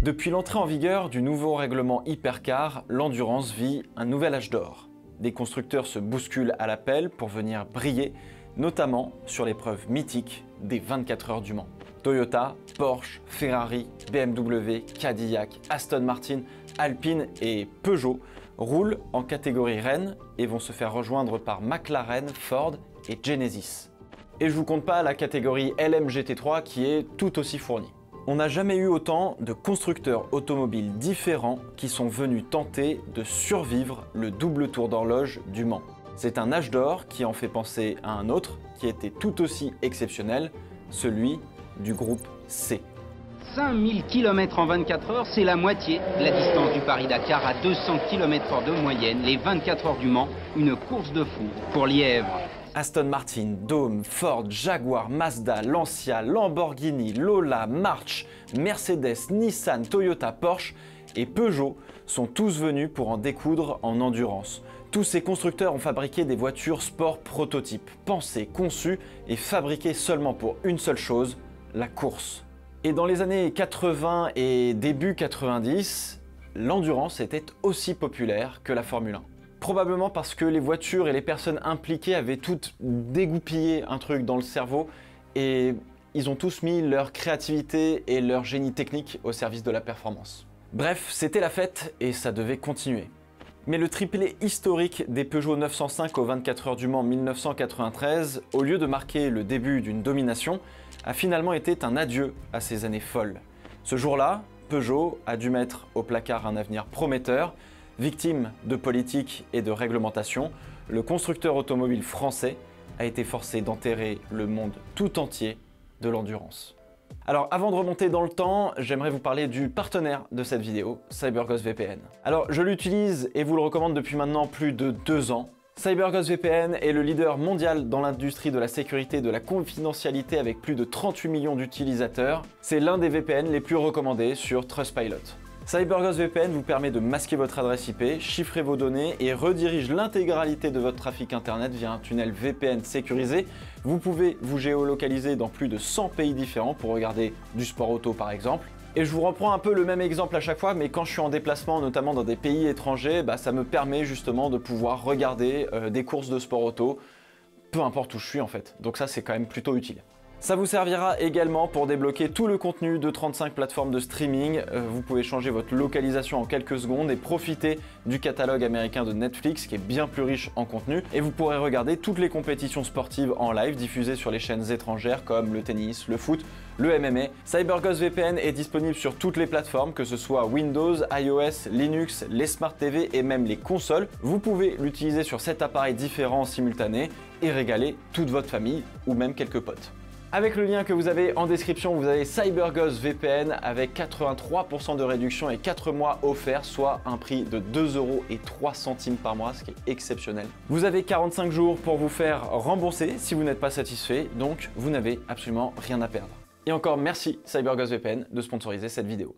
Depuis l'entrée en vigueur du nouveau règlement Hypercar, l'endurance vit un nouvel âge d'or. Des constructeurs se bousculent à l'appel pour venir briller, notamment sur l'épreuve mythique des 24 heures du Mans. Toyota, Porsche, Ferrari, BMW, Cadillac, Aston Martin, Alpine et Peugeot roulent en catégorie reine et vont se faire rejoindre par McLaren, Ford et Genesis. Et je vous compte pas la catégorie LM GT3 qui est tout aussi fournie. On n'a jamais eu autant de constructeurs automobiles différents qui sont venus tenter de survivre le double tour d'horloge du Mans. C'est un âge d'or qui en fait penser à un autre qui était tout aussi exceptionnel, celui du groupe C. 5000 km en 24 heures, c'est la moitié de la distance du Paris-Dakar à 200 km/h de moyenne. Les 24 heures du Mans, une course de fou pour Lièvre. Aston Martin, Dome, Ford, Jaguar, Mazda, Lancia, Lamborghini, Lola, March, Mercedes, Nissan, Toyota, Porsche et Peugeot sont tous venus pour en découdre en endurance. Tous ces constructeurs ont fabriqué des voitures sport prototypes, pensées, conçues et fabriquées seulement pour une seule chose, la course. Et dans les années 80 et début 90, l'endurance était aussi populaire que la Formule 1. Probablement parce que les voitures et les personnes impliquées avaient toutes dégoupillé un truc dans le cerveau et ils ont tous mis leur créativité et leur génie technique au service de la performance. Bref, c'était la fête et ça devait continuer. Mais le triplé historique des Peugeot 905 aux 24 heures du Mans 1993, au lieu de marquer le début d'une domination, a finalement été un adieu à ces années folles. Ce jour-là, Peugeot a dû mettre au placard un avenir prometteur. Victime de politique et de réglementation, le constructeur automobile français a été forcé d'enterrer le monde tout entier de l'endurance. Alors avant de remonter dans le temps, j'aimerais vous parler du partenaire de cette vidéo, CyberGhost VPN. Alors je l'utilise et vous le recommande depuis maintenant plus de 2 ans. CyberGhost VPN est le leader mondial dans l'industrie de la sécurité et de la confidentialité avec plus de 38 millions d'utilisateurs. C'est l'un des VPN les plus recommandés sur Trustpilot. CyberGhost VPN vous permet de masquer votre adresse IP, chiffrer vos données et redirige l'intégralité de votre trafic internet via un tunnel VPN sécurisé. Vous pouvez vous géolocaliser dans plus de 100 pays différents pour regarder du sport auto par exemple. Et je vous reprends un peu le même exemple à chaque fois, mais quand je suis en déplacement, notamment dans des pays étrangers, ça me permet justement de pouvoir regarder des courses de sport auto, peu importe où je suis en fait. Donc ça c'est quand même plutôt utile. Ça vous servira également pour débloquer tout le contenu de 35 plateformes de streaming. Vous pouvez changer votre localisation en quelques secondes et profiter du catalogue américain de Netflix qui est bien plus riche en contenu. Et vous pourrez regarder toutes les compétitions sportives en live diffusées sur les chaînes étrangères comme le tennis, le foot, le MMA. CyberGhost VPN est disponible sur toutes les plateformes, que ce soit Windows, iOS, Linux, les Smart TV et même les consoles. Vous pouvez l'utiliser sur 7 appareils différents en simultané et régaler toute votre famille ou même quelques potes. Avec le lien que vous avez en description, vous avez CyberGhost VPN avec 83% de réduction et 4 mois offerts, soit un prix de 2,03 € par mois, ce qui est exceptionnel. Vous avez 45 jours pour vous faire rembourser si vous n'êtes pas satisfait, donc vous n'avez absolument rien à perdre. Et encore merci CyberGhost VPN de sponsoriser cette vidéo.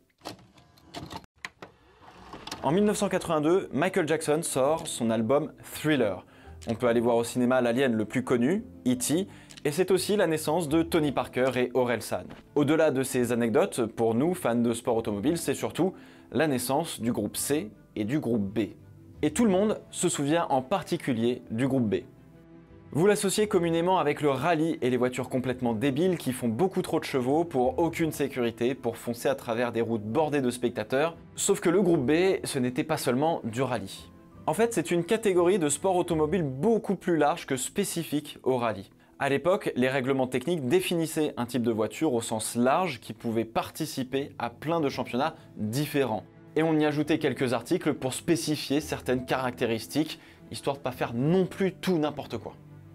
En 1982, Michael Jackson sort son album Thriller. On peut aller voir au cinéma l'alien le plus connu, E.T., et c'est aussi la naissance de Tony Parker et Orelsan. Au-delà de ces anecdotes, pour nous, fans de sport automobile, c'est surtout la naissance du groupe C et du groupe B. Et tout le monde se souvient en particulier du groupe B. Vous l'associez communément avec le rallye et les voitures complètement débiles qui font beaucoup trop de chevaux pour aucune sécurité, pour foncer à travers des routes bordées de spectateurs. Sauf que le groupe B, ce n'était pas seulement du rallye. En fait, c'est une catégorie de sport automobile beaucoup plus large que spécifique au rallye. À l'époque, les règlements techniques définissaient un type de voiture au sens large qui pouvait participer à plein de championnats différents. Et on y ajoutait quelques articles pour spécifier certaines caractéristiques, histoire de ne pas faire non plus tout n'importe quoi.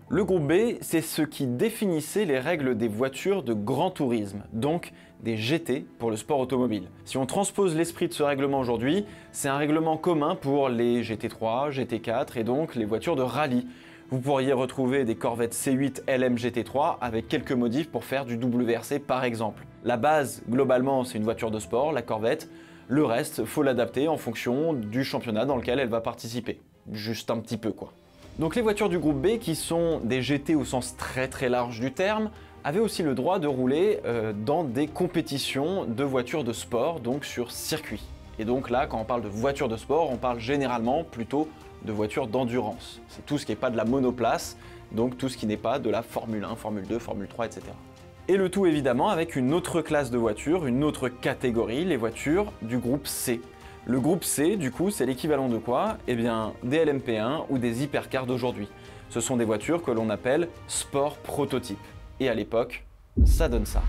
Le groupe B, c'est ce qui définissait les règles des voitures de grand tourisme, donc des GT pour le sport automobile. Si on transpose l'esprit de ce règlement aujourd'hui, c'est un règlement commun pour les GT3, GT4 et donc les voitures de rallye. Vous pourriez retrouver des Corvette C8 LM GT3 avec quelques modifs pour faire du WRC par exemple. La base, globalement, c'est une voiture de sport, la Corvette. Le reste, faut l'adapter en fonction du championnat dans lequel elle va participer. Juste un petit peu quoi. Donc les voitures du groupe B, qui sont des GT au sens très large du terme, avait aussi le droit de rouler dans des compétitions de voitures de sport, donc sur circuit. Et donc là, quand on parle de voitures de sport, on parle généralement plutôt de voitures d'endurance. C'est tout ce qui n'est pas de la monoplace, donc tout ce qui n'est pas de la Formule 1, Formule 2, Formule 3, etc. Et le tout évidemment avec une autre classe de voitures, une autre catégorie, les voitures du groupe C. Le groupe C, du coup, c'est l'équivalent de quoi? Eh bien, des LMP1 ou des hypercars d'aujourd'hui. Ce sont des voitures que l'on appelle sport prototype. Et à l'époque, ça donne ça.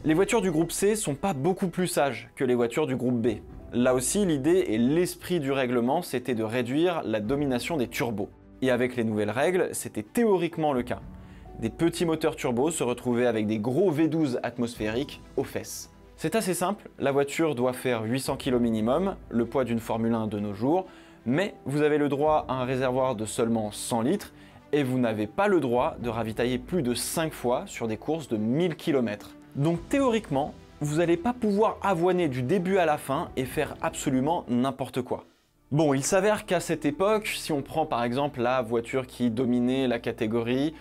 Les voitures du groupe C sont pas beaucoup plus sages que les voitures du groupe B. Là aussi, l'idée et l'esprit du règlement, c'était de réduire la domination des turbos. Et avec les nouvelles règles, c'était théoriquement le cas. Des petits moteurs turbos se retrouvaient avec des gros V12 atmosphériques aux fesses. C'est assez simple, la voiture doit faire 800 kg minimum, le poids d'une Formule 1 de nos jours, mais vous avez le droit à un réservoir de seulement 100 litres et vous n'avez pas le droit de ravitailler plus de 5 fois sur des courses de 1000 km. Donc théoriquement, vous n'allez pas pouvoir avoiner du début à la fin et faire absolument n'importe quoi. Bon, il s'avère qu'à cette époque, si on prend par exemple la voiture qui dominait la catégorie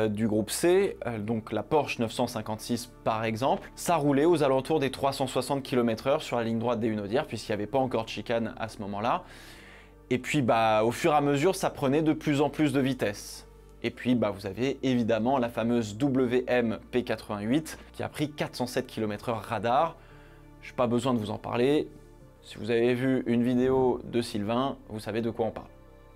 du groupe C, donc la Porsche 956 par exemple, ça roulait aux alentours des 360 km/h sur la ligne droite des Hunaudières, puisqu'il n'y avait pas encore de chicane à ce moment-là. Et puis au fur et à mesure, ça prenait de plus en plus de vitesse. Et puis vous avez évidemment la fameuse WM P88 qui a pris 407 km/h radar. Je n'ai pas besoin de vous en parler. Si vous avez vu une vidéo de Sylvain, vous savez de quoi on parle.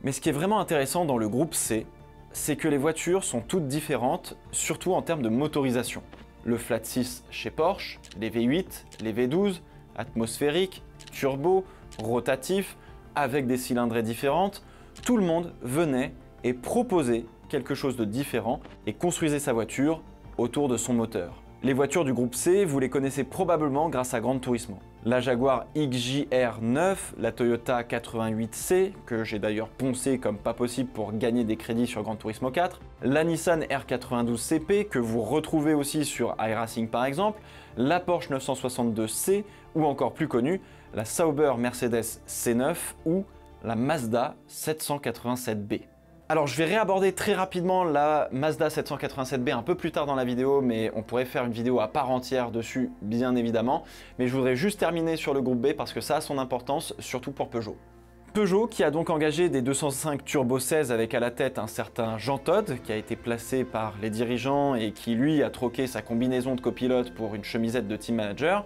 Mais ce qui est vraiment intéressant dans le groupe C, c'est que les voitures sont toutes différentes, surtout en termes de motorisation. Le flat 6 chez Porsche, les V8, les V12, atmosphériques, turbo, rotatifs, avec des cylindrées différentes, tout le monde venait et proposait quelque chose de différent et construisait sa voiture autour de son moteur. Les voitures du groupe C, vous les connaissez probablement grâce à Gran Turismo. La Jaguar XJR9, la Toyota 88C, que j'ai d'ailleurs poncé comme pas possible pour gagner des crédits sur Gran Turismo 4, la Nissan R92CP, que vous retrouvez aussi sur iRacing par exemple, la Porsche 962C, ou encore plus connue, la Sauber Mercedes C9 ou la Mazda 787B. Alors je vais réaborder très rapidement la Mazda 787B un peu plus tard dans la vidéo, mais on pourrait faire une vidéo à part entière dessus bien évidemment. Mais je voudrais juste terminer sur le groupe B parce que ça a son importance, surtout pour Peugeot. Peugeot qui a donc engagé des 205 Turbo 16 avec à la tête un certain Jean Todt qui a été placé par les dirigeants et qui lui a troqué sa combinaison de copilote pour une chemisette de team manager,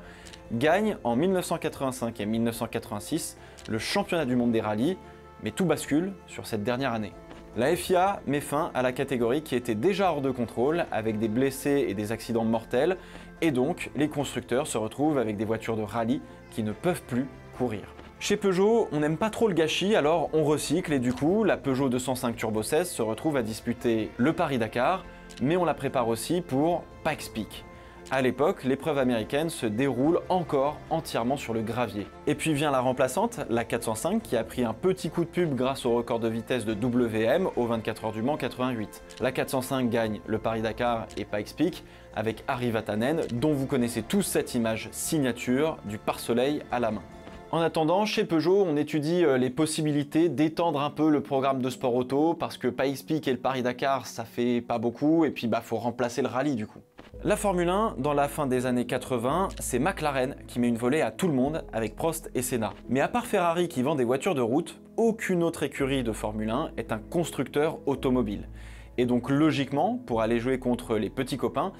gagne en 1985 et 1986 le championnat du monde des rallyes, mais tout bascule sur cette dernière année. La FIA met fin à la catégorie qui était déjà hors de contrôle avec des blessés et des accidents mortels et donc les constructeurs se retrouvent avec des voitures de rallye qui ne peuvent plus courir. Chez Peugeot, on n'aime pas trop le gâchis alors on recycle et du coup la Peugeot 205 Turbo 16 se retrouve à disputer le Paris-Dakar mais on la prépare aussi pour Pikes Peak. À l'époque, l'épreuve américaine se déroule encore entièrement sur le gravier. Et puis vient la remplaçante, la 405, qui a pris un petit coup de pub grâce au record de vitesse de WM au 24 heures du Mans 88. La 405 gagne le Paris-Dakar et Pikes Peak avec Harry Vatanen, dont vous connaissez tous cette image signature du pare-soleil à la main. En attendant, chez Peugeot, on étudie les possibilités d'étendre un peu le programme de sport auto parce que Pikes Peak et le Paris-Dakar, ça fait pas beaucoup et puis faut remplacer le rallye du coup. La Formule 1, dans la fin des années 80, c'est McLaren qui met une volée à tout le monde avec Prost et Senna. Mais à part Ferrari qui vend des voitures de route, aucune autre écurie de Formule 1 est un constructeur automobile. Et donc logiquement, pour aller jouer contre les petits copains,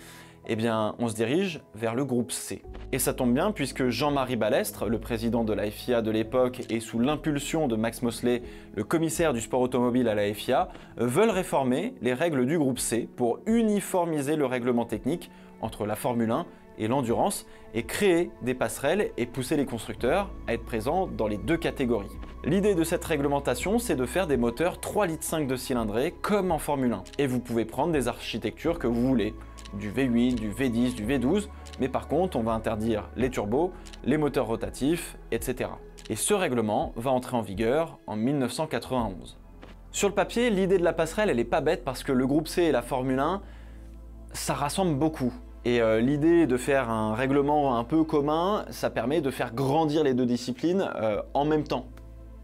eh bien, on se dirige vers le groupe C. Et ça tombe bien puisque Jean-Marie Balestre, le président de la FIA de l'époque et sous l'impulsion de Max Mosley, le commissaire du sport automobile à la FIA, veulent réformer les règles du groupe C pour uniformiser le règlement technique entre la Formule 1 et l'endurance et créer des passerelles et pousser les constructeurs à être présents dans les deux catégories. L'idée de cette réglementation, c'est de faire des moteurs 3,5 litres de cylindrée comme en Formule 1. Et vous pouvez prendre des architectures que vous voulez. Du V8, du V10, du V12, mais par contre on va interdire les turbos, les moteurs rotatifs, etc. Et ce règlement va entrer en vigueur en 1991. Sur le papier, l'idée de la passerelle elle est pas bête parce que le groupe C et la Formule 1, ça rassemble beaucoup. Et l'idée de faire un règlement un peu commun, ça permet de faire grandir les deux disciplines en même temps.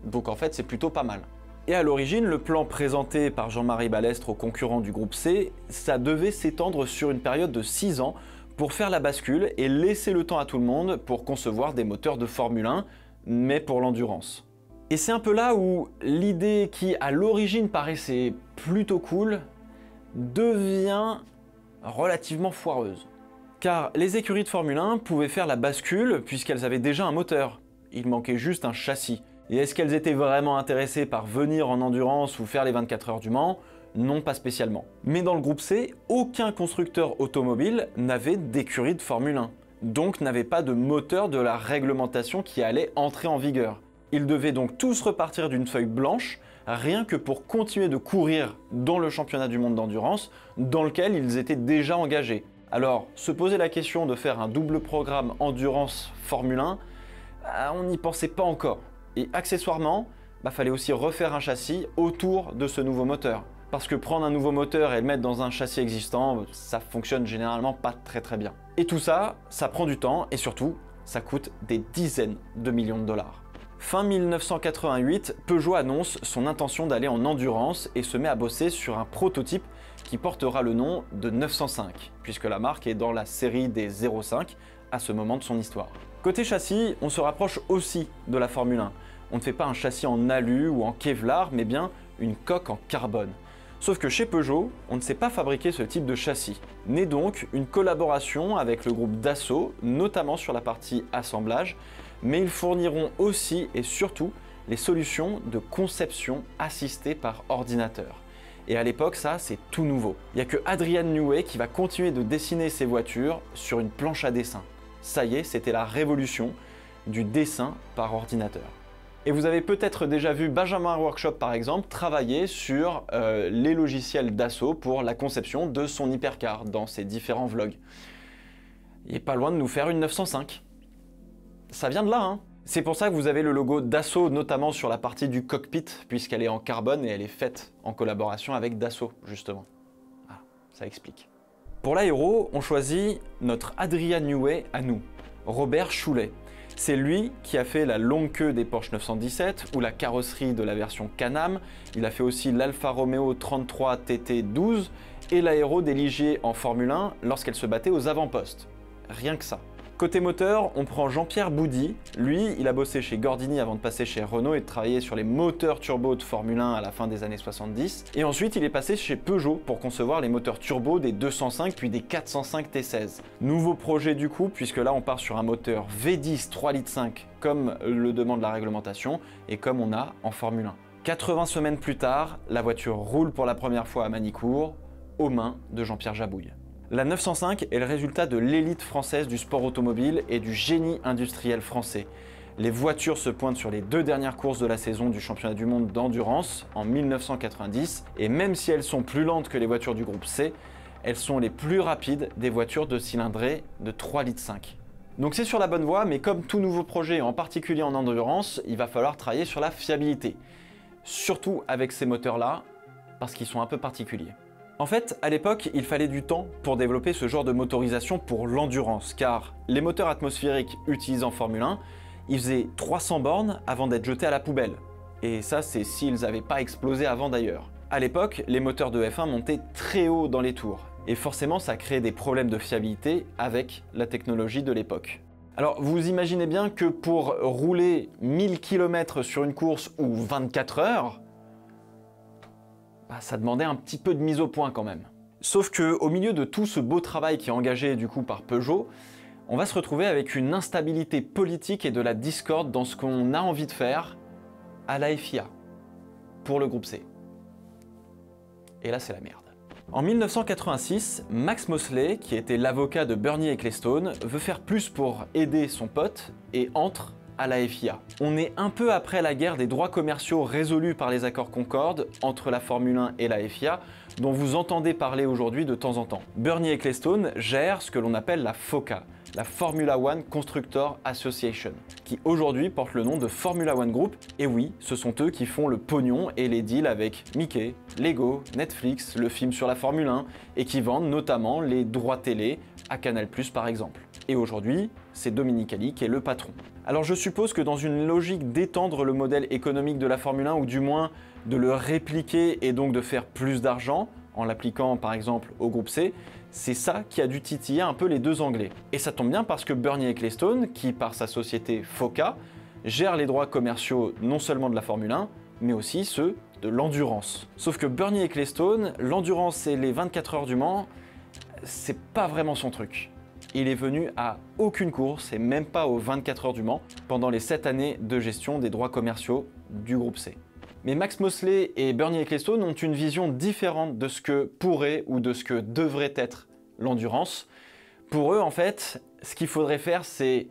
Donc en fait, c'est plutôt pas mal. Et à l'origine, le plan présenté par Jean-Marie Balestre aux concurrents du groupe C, ça devait s'étendre sur une période de 6 ans pour faire la bascule et laisser le temps à tout le monde pour concevoir des moteurs de Formule 1, mais pour l'endurance. Et c'est un peu là où l'idée qui, à l'origine, paraissait plutôt cool, devient relativement foireuse. Car les écuries de Formule 1 pouvaient faire la bascule puisqu'elles avaient déjà un moteur. Il manquait juste un châssis. Et est-ce qu'elles étaient vraiment intéressées par venir en endurance ou faire les 24 heures du Mans? Non, pas spécialement. Mais dans le groupe C, aucun constructeur automobile n'avait d'écurie de Formule 1. Donc n'avait pas de moteur de la réglementation qui allait entrer en vigueur. Ils devaient donc tous repartir d'une feuille blanche, rien que pour continuer de courir dans le championnat du monde d'endurance, dans lequel ils étaient déjà engagés. Alors, se poser la question de faire un double programme endurance Formule 1, on n'y pensait pas encore. Et accessoirement, fallait aussi refaire un châssis autour de ce nouveau moteur. Parce que prendre un nouveau moteur et le mettre dans un châssis existant, ça fonctionne généralement pas très bien. Et tout ça, ça prend du temps et surtout, ça coûte des dizaines de millions de dollars. Fin 1988, Peugeot annonce son intention d'aller en endurance et se met à bosser sur un prototype qui portera le nom de 905, puisque la marque est dans la série des 05 à ce moment de son histoire. Côté châssis, on se rapproche aussi de la Formule 1. On ne fait pas un châssis en alu ou en Kevlar, mais bien une coque en carbone. Sauf que chez Peugeot, on ne sait pas fabriquer ce type de châssis. Naît donc une collaboration avec le groupe Dassault, notamment sur la partie assemblage, mais ils fourniront aussi et surtout les solutions de conception assistée par ordinateur. Et à l'époque, ça, c'est tout nouveau. Il n'y a que Adrian Newey qui va continuer de dessiner ses voitures sur une planche à dessin. Ça y est, c'était la révolution du dessin par ordinateur. Et vous avez peut-être déjà vu Benjamin Workshop, par exemple, travailler sur les logiciels Dassault pour la conception de son hypercar dans ses différents vlogs. Il n'est pas loin de nous faire une 905. Ça vient de là, hein. C'est pour ça que vous avez le logo Dassault, notamment sur la partie du cockpit, puisqu'elle est en carbone et elle est faite en collaboration avec Dassault, justement. Ah, ça explique. Pour l'aéro, on choisit notre Adrian Newey à nous, Robert Choulet. C'est lui qui a fait la longue queue des Porsche 917 ou la carrosserie de la version Can-Am. Il a fait aussi l'Alfa Romeo 33 TT12 et l'aéro des Ligier en Formule 1 lorsqu'elle se battait aux avant-postes. Rien que ça. Côté moteur, on prend Jean-Pierre Boudy. Lui, il a bossé chez Gordini avant de passer chez Renault et de travailler sur les moteurs turbo de Formule 1 à la fin des années 70. Et ensuite, il est passé chez Peugeot pour concevoir les moteurs turbo des 205 puis des 405 T16. Nouveau projet du coup, puisque là on part sur un moteur V10 3,5 litres comme le demande la réglementation et comme on a en Formule 1. 80 semaines plus tard, la voiture roule pour la première fois à Manicourt, aux mains de Jean-Pierre Jabouille. La 905 est le résultat de l'élite française du sport automobile et du génie industriel français. Les voitures se pointent sur les 2 dernières courses de la saison du championnat du monde d'endurance en 1990 et même si elles sont plus lentes que les voitures du groupe C, elles sont les plus rapides des voitures de cylindrée de 3,5 litres. Donc c'est sur la bonne voie, mais comme tout nouveau projet, en particulier en endurance, il va falloir travailler sur la fiabilité. Surtout avec ces moteurs-là, parce qu'ils sont un peu particuliers. En fait, à l'époque, il fallait du temps pour développer ce genre de motorisation pour l'endurance, car les moteurs atmosphériques utilisés en Formule 1, ils faisaient 300 bornes avant d'être jetés à la poubelle. Et ça, c'est s'ils n'avaient pas explosé avant d'ailleurs. À l'époque, les moteurs de F1 montaient très haut dans les tours, et forcément ça créait des problèmes de fiabilité avec la technologie de l'époque. Alors vous imaginez bien que pour rouler 1000 km sur une course ou 24 heures, ça demandait un petit peu de mise au point quand même. Sauf que au milieu de tout ce beau travail qui est engagé du coup par Peugeot, on va se retrouver avec une instabilité politique et de la discorde dans ce qu'on a envie de faire à la FIA, pour le groupe C. Et là c'est la merde. En 1986, Max Mosley, qui était l'avocat de Bernie Ecclestone, veut faire plus pour aider son pote et entre à la FIA. On est un peu après la guerre des droits commerciaux résolus par les accords Concorde entre la Formule 1 et la FIA, dont vous entendez parler aujourd'hui de temps en temps. Bernie Ecclestone gère ce que l'on appelle la FOCA, la Formula One Constructor Association, qui aujourd'hui porte le nom de Formula One Group. Et oui, ce sont eux qui font le pognon et les deals avec Mickey, Lego, Netflix, le film sur la Formule 1, et qui vendent notamment les droits télé à Canal+, par exemple. Et aujourd'hui, c'est Dominicali qui est le patron. Alors je suppose que dans une logique d'étendre le modèle économique de la Formule 1, ou du moins de le répliquer et donc de faire plus d'argent, en l'appliquant par exemple au groupe C, c'est ça qui a dû titiller un peu les deux Anglais. Et ça tombe bien parce que Bernie Ecclestone, qui par sa société FOCA, gère les droits commerciaux non seulement de la Formule 1, mais aussi ceux de l'endurance. Sauf que Bernie Ecclestone, l'endurance et les 24 heures du Mans, c'est pas vraiment son truc. Il est venu à aucune course et même pas aux 24 heures du Mans pendant les 7 années de gestion des droits commerciaux du groupe C. Mais Max Mosley et Bernie Ecclestone ont une vision différente de ce que pourrait ou de ce que devrait être l'endurance. Pour eux, en fait, ce qu'il faudrait faire, c'est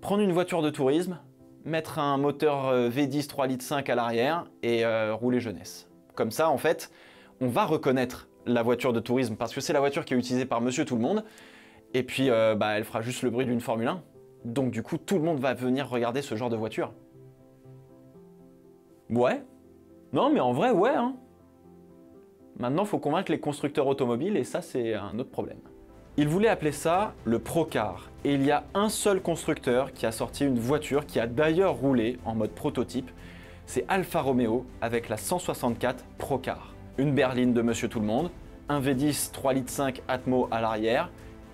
prendre une voiture de tourisme, mettre un moteur V10 3,5 litres à l'arrière et rouler jeunesse. Comme ça, en fait, on va reconnaître la voiture de tourisme parce que c'est la voiture qui est utilisée par Monsieur Tout-le-Monde. Et puis, elle fera juste le bruit d'une Formule 1. Donc du coup, tout le monde va venir regarder ce genre de voiture. Ouais. Non, mais en vrai, ouais. Maintenant, il faut convaincre les constructeurs automobiles et ça, c'est un autre problème. Ils voulaient appeler ça le Procar. Et il y a un seul constructeur qui a sorti une voiture qui a d'ailleurs roulé en mode prototype. C'est Alfa Romeo avec la 164 Procar. Une berline de Monsieur Tout-le-Monde, un V10 3,5 litres Atmo à l'arrière,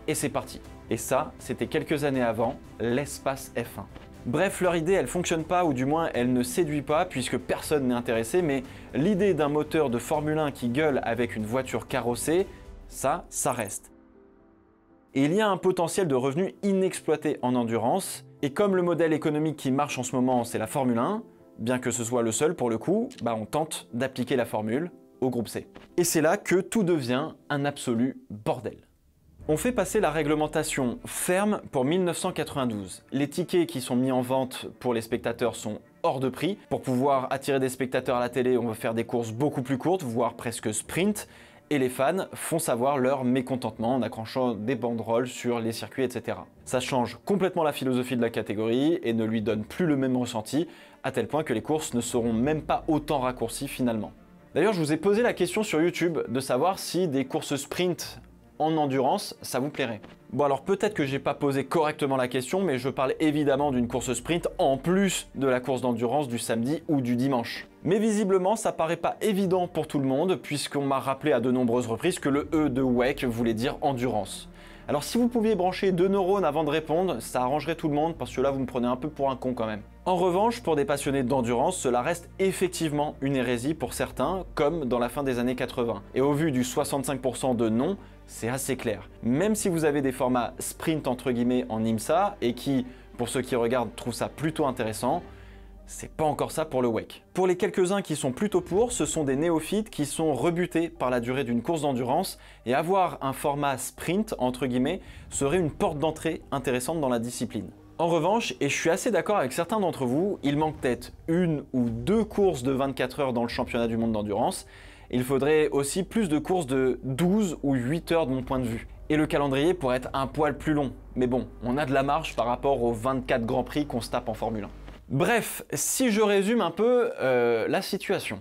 et c'est parti. Et ça, c'était quelques années avant l'espace F1. Bref, leur idée, elle fonctionne pas, ou du moins elle ne séduit pas, puisque personne n'est intéressé, mais l'idée d'un moteur de Formule 1 qui gueule avec une voiture carrossée, ça reste. Et il y a un potentiel de revenus inexploité en endurance, et comme le modèle économique qui marche en ce moment, c'est la Formule 1, bien que ce soit le seul pour le coup, on tente d'appliquer la formule au groupe C. Et c'est là que tout devient un absolu bordel. On fait passer la réglementation ferme pour 1992. Les tickets qui sont mis en vente pour les spectateurs sont hors de prix. Pour pouvoir attirer des spectateurs à la télé, on va faire des courses beaucoup plus courtes, voire presque sprint. Et les fans font savoir leur mécontentement en accrochant des banderoles sur les circuits, etc. Ça change complètement la philosophie de la catégorie et ne lui donne plus le même ressenti, à tel point que les courses ne seront même pas autant raccourcies finalement. D'ailleurs, je vous ai posé la question sur YouTube de savoir si des courses sprint en endurance, ça vous plairait. Bon alors peut-être que j'ai pas posé correctement la question, mais je parle évidemment d'une course sprint en plus de la course d'endurance du samedi ou du dimanche. Mais visiblement ça paraît pas évident pour tout le monde, puisqu'on m'a rappelé à de nombreuses reprises que le E de WEC voulait dire endurance. Alors si vous pouviez brancher 2 neurones avant de répondre, ça arrangerait tout le monde, parce que là vous me prenez un peu pour un con quand même. En revanche, pour des passionnés d'endurance, cela reste effectivement une hérésie pour certains, comme dans la fin des années 80. Et au vu du 65% de non, c'est assez clair. Même si vous avez des formats sprint entre guillemets en IMSA, et qui, pour ceux qui regardent, trouvent ça plutôt intéressant, c'est pas encore ça pour le WEC. Pour les quelques-uns qui sont plutôt pour, ce sont des néophytes qui sont rebutés par la durée d'une course d'endurance, et avoir un format sprint entre guillemets serait une porte d'entrée intéressante dans la discipline. En revanche, et je suis assez d'accord avec certains d'entre vous, il manque peut-être 1 ou 2 courses de 24 heures dans le championnat du monde d'endurance. Il faudrait aussi plus de courses de 12 ou 8 heures de mon point de vue. Et le calendrier pourrait être un poil plus long. Mais bon, on a de la marge par rapport aux 24 Grands Prix qu'on se tape en Formule 1. Bref, si je résume un peu la situation.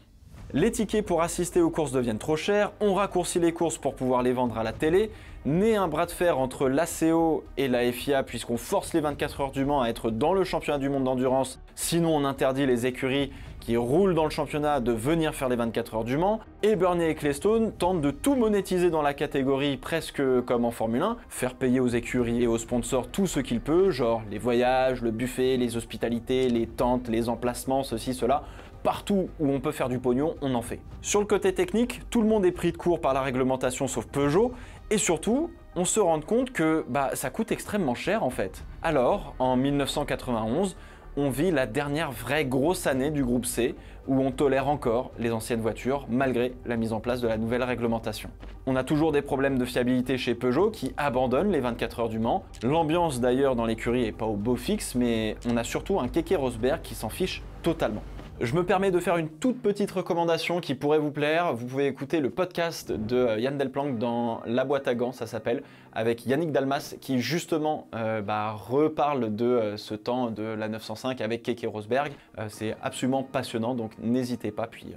Les tickets pour assister aux courses deviennent trop chers, on raccourcit les courses pour pouvoir les vendre à la télé, naît un bras de fer entre l'ACO et la FIA puisqu'on force les 24 heures du Mans à être dans le championnat du monde d'endurance, sinon on interdit les écuries qui roulent dans le championnat de venir faire les 24 heures du Mans, et Bernie Ecclestone tente de tout monétiser dans la catégorie presque comme en Formule 1, faire payer aux écuries et aux sponsors tout ce qu'il peut, genre les voyages, le buffet, les hospitalités, les tentes, les emplacements, ceci, cela. Partout où on peut faire du pognon, on en fait. Sur le côté technique, tout le monde est pris de court par la réglementation sauf Peugeot, et surtout, on se rend compte que ça coûte extrêmement cher en fait. Alors, en 1991, on vit la dernière vraie grosse année du groupe C, où on tolère encore les anciennes voitures malgré la mise en place de la nouvelle réglementation. On a toujours des problèmes de fiabilité chez Peugeot qui abandonne les 24 heures du Mans. L'ambiance d'ailleurs dans l'écurie est pas au beau fixe, mais on a surtout un Keke Rosberg qui s'en fiche totalement. Je me permets de faire une toute petite recommandation qui pourrait vous plaire. Vous pouvez écouter le podcast de Yann Delplanque dans La Boîte à Gants, ça s'appelle, avec Yannick Dalmas qui justement reparle de ce temps de la 905 avec Keke Rosberg. C'est absolument passionnant, donc n'hésitez pas. Puis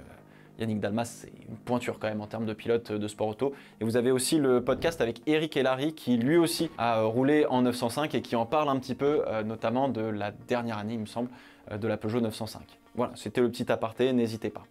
Yannick Dalmas, c'est une pointure quand même en termes de pilote de sport auto. Et vous avez aussi le podcast avec Eric Elary qui lui aussi a roulé en 905 et qui en parle un petit peu, notamment de la dernière année, il me semble, de la Peugeot 905. Voilà, c'était le petit aparté, n'hésitez pas.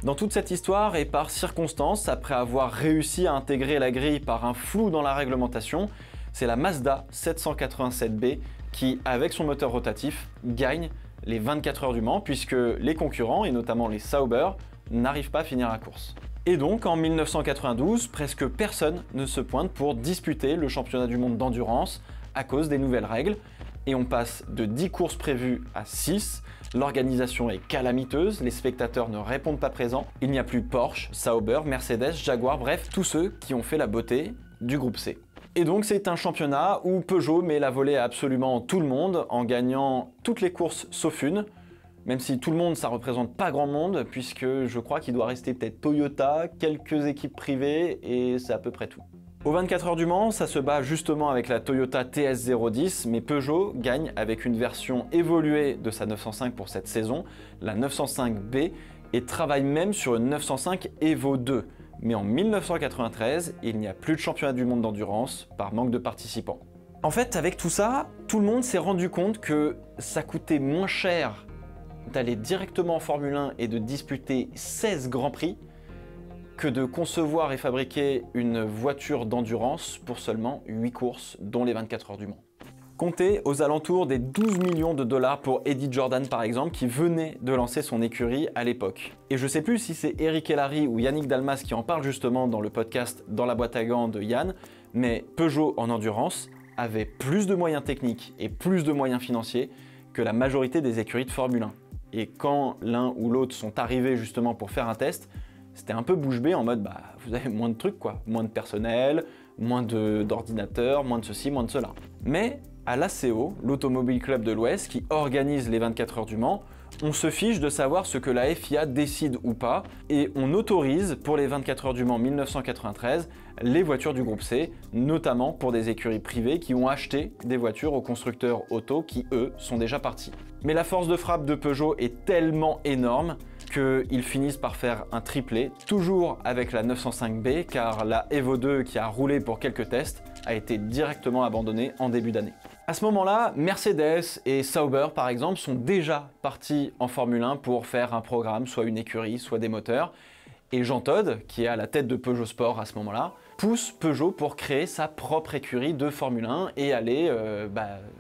Dans toute cette histoire et par circonstance, après avoir réussi à intégrer la grille par un flou dans la réglementation, c'est la Mazda 787B qui, avec son moteur rotatif, gagne les 24 heures du Mans puisque les concurrents, et notamment les Sauber, n'arrivent pas à finir la course. Et donc en 1992, presque personne ne se pointe pour disputer le championnat du monde d'endurance à cause des nouvelles règles. Et on passe de 10 courses prévues à 6, l'organisation est calamiteuse, les spectateurs ne répondent pas présents, il n'y a plus Porsche, Sauber, Mercedes, Jaguar, bref, tous ceux qui ont fait la beauté du groupe C. Et donc c'est un championnat où Peugeot met la volée à absolument tout le monde en gagnant toutes les courses sauf une, même si tout le monde ça représente pas grand monde puisque je crois qu'il doit rester peut-être Toyota, quelques équipes privées et c'est à peu près tout. Aux 24 heures du Mans, ça se bat justement avec la Toyota TS010, mais Peugeot gagne avec une version évoluée de sa 905 pour cette saison, la 905B, et travaille même sur une 905 Evo 2. Mais en 1993, il n'y a plus de championnat du monde d'endurance par manque de participants. En fait, avec tout ça, tout le monde s'est rendu compte que ça coûtait moins cher d'aller directement en Formule 1 et de disputer 16 Grands Prix que de concevoir et fabriquer une voiture d'endurance pour seulement 8 courses, dont les 24 heures du Mans. Comptez aux alentours des 12 millions de dollars pour Eddie Jordan par exemple, qui venait de lancer son écurie à l'époque. Et je sais plus si c'est Eric Elary ou Yannick Dalmas qui en parle justement dans le podcast Dans la boîte à gants de Yann, mais Peugeot en endurance avait plus de moyens techniques et plus de moyens financiers que la majorité des écuries de Formule 1. Et quand l'un ou l'autre sont arrivés justement pour faire un test, c'était un peu bouche bée en mode vous avez moins de trucs quoi, moins de personnel, moins d'ordinateurs, moins de ceci, moins de cela. Mais à l'ACO, l'Automobile Club de l'Ouest qui organise les 24 heures du Mans, on se fiche de savoir ce que la FIA décide ou pas et on autorise pour les 24 heures du Mans 1993 les voitures du groupe C, notamment pour des écuries privées qui ont acheté des voitures aux constructeurs auto qui eux sont déjà partis. Mais la force de frappe de Peugeot est tellement énorme qu'ils finissent par faire un triplé, toujours avec la 905B, car la Evo 2 qui a roulé pour quelques tests a été directement abandonnée en début d'année. À ce moment-là, Mercedes et Sauber par exemple sont déjà partis en Formule 1 pour faire un programme, soit une écurie, soit des moteurs. Et Jean Todt, qui est à la tête de Peugeot Sport à ce moment-là, pousse Peugeot pour créer sa propre écurie de Formule 1 et aller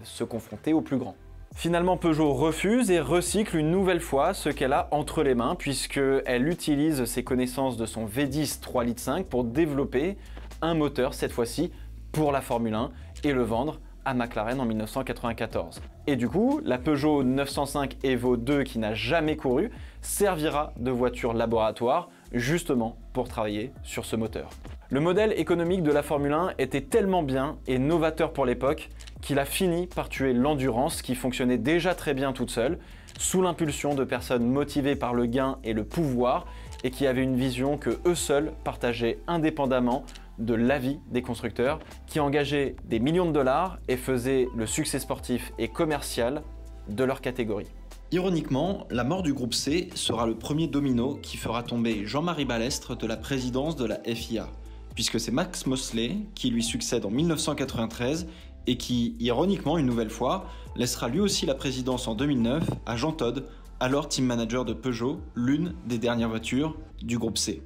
se confronter aux plus grands. Finalement, Peugeot refuse et recycle une nouvelle fois ce qu'elle a entre les mains puisqu'elle utilise ses connaissances de son V10 3,5 litres pour développer un moteur, cette fois-ci, pour la Formule 1 et le vendre à McLaren en 1994. Et du coup, la Peugeot 905 Evo 2 qui n'a jamais couru servira de voiture laboratoire justement pour travailler sur ce moteur. Le modèle économique de la Formule 1 était tellement bien et novateur pour l'époque qu'il a fini par tuer l'endurance qui fonctionnait déjà très bien toute seule, sous l'impulsion de personnes motivées par le gain et le pouvoir et qui avaient une vision que eux seuls partageaient indépendamment de l'avis des constructeurs qui engageaient des millions de dollars et faisaient le succès sportif et commercial de leur catégorie. Ironiquement, la mort du groupe C sera le premier domino qui fera tomber Jean-Marie Balestre de la présidence de la FIA, puisque c'est Max Mosley qui lui succède en 1993 et qui, ironiquement une nouvelle fois, laissera lui aussi la présidence en 2009 à Jean Todt, alors team manager de Peugeot, l'une des dernières voitures du groupe C.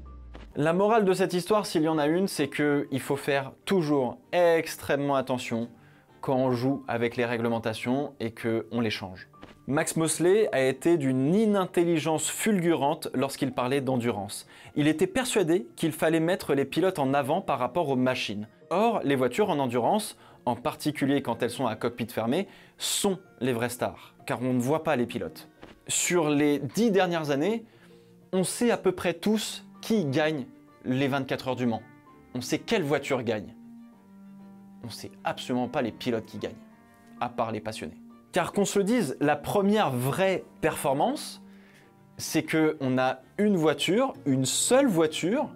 La morale de cette histoire, s'il y en a une, c'est qu'il faut faire toujours extrêmement attention quand on joue avec les réglementations et qu'on les change. Max Mosley a été d'une inintelligence fulgurante lorsqu'il parlait d'endurance. Il était persuadé qu'il fallait mettre les pilotes en avant par rapport aux machines. Or, les voitures en endurance, en particulier quand elles sont à cockpit fermé, sont les vraies stars, car on ne voit pas les pilotes. Sur les 10 dernières années, on sait à peu près tous qui gagne les 24 heures du Mans. On sait quelle voiture gagne. On ne sait absolument pas les pilotes qui gagnent, à part les passionnés. Car qu'on se le dise, la première vraie performance, c'est qu'on a une voiture, une seule voiture,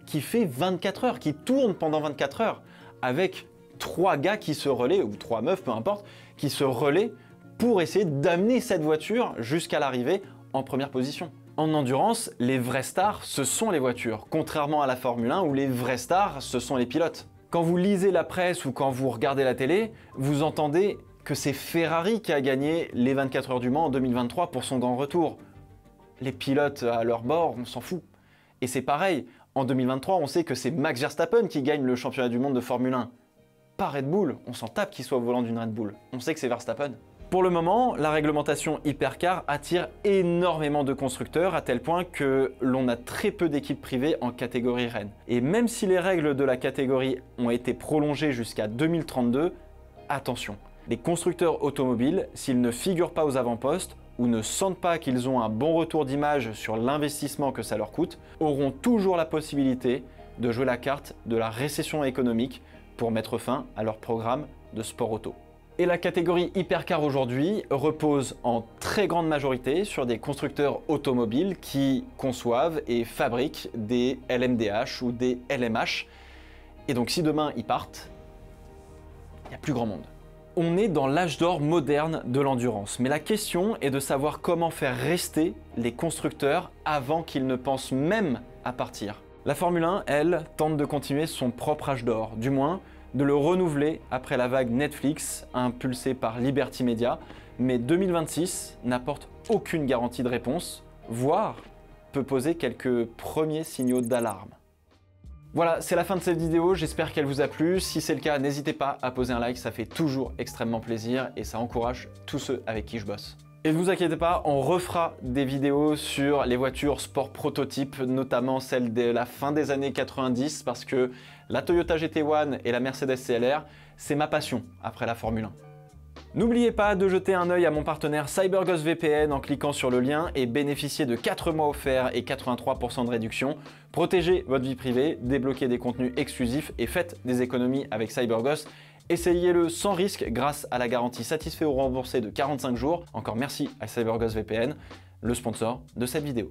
qui fait 24 heures, qui tourne pendant 24 heures, avec 3 gars qui se relaient, ou 3 meufs, peu importe, qui se relaient pour essayer d'amener cette voiture jusqu'à l'arrivée en première position. En endurance, les vraies stars, ce sont les voitures, contrairement à la Formule 1 où les vraies stars, ce sont les pilotes. Quand vous lisez la presse ou quand vous regardez la télé, vous entendez que c'est Ferrari qui a gagné les 24 heures du Mans en 2023 pour son grand retour. Les pilotes à leur bord, on s'en fout. Et c'est pareil, en 2023, on sait que c'est Max Verstappen qui gagne le championnat du monde de Formule 1. Pas Red Bull, on s'en tape qu'il soit au volant d'une Red Bull. On sait que c'est Verstappen. Pour le moment, la réglementation Hypercar attire énormément de constructeurs à tel point que l'on a très peu d'équipes privées en catégorie Rennes. Et même si les règles de la catégorie ont été prolongées jusqu'à 2032, attention, les constructeurs automobiles, s'ils ne figurent pas aux avant-postes ou ne sentent pas qu'ils ont un bon retour d'image sur l'investissement que ça leur coûte, auront toujours la possibilité de jouer la carte de la récession économique pour mettre fin à leur programme de sport auto. Et la catégorie Hypercar aujourd'hui repose en très grande majorité sur des constructeurs automobiles qui conçoivent et fabriquent des LMDH ou des LMH. Et donc si demain ils partent, il n'y a plus grand monde. On est dans l'âge d'or moderne de l'endurance, mais la question est de savoir comment faire rester les constructeurs avant qu'ils ne pensent même à partir. La Formule 1, elle, tente de continuer son propre âge d'or, du moins de le renouveler après la vague Netflix impulsée par Liberty Media, mais 2026 n'apporte aucune garantie de réponse, voire peut poser quelques premiers signaux d'alarme. Voilà, c'est la fin de cette vidéo, j'espère qu'elle vous a plu. Si c'est le cas, n'hésitez pas à poser un like, ça fait toujours extrêmement plaisir et ça encourage tous ceux avec qui je bosse. Et ne vous inquiétez pas, on refera des vidéos sur les voitures sport prototypes, notamment celles de la fin des années 90, parce que la Toyota GT1 et la Mercedes CLR, c'est ma passion après la Formule 1. N'oubliez pas de jeter un œil à mon partenaire CyberGhost VPN en cliquant sur le lien et bénéficier de 4 mois offerts et 83% de réduction. Protégez votre vie privée, débloquez des contenus exclusifs et faites des économies avec CyberGhost. Essayez-le sans risque grâce à la garantie satisfait ou remboursé de 45 jours. Encore merci à CyberGhost VPN, le sponsor de cette vidéo.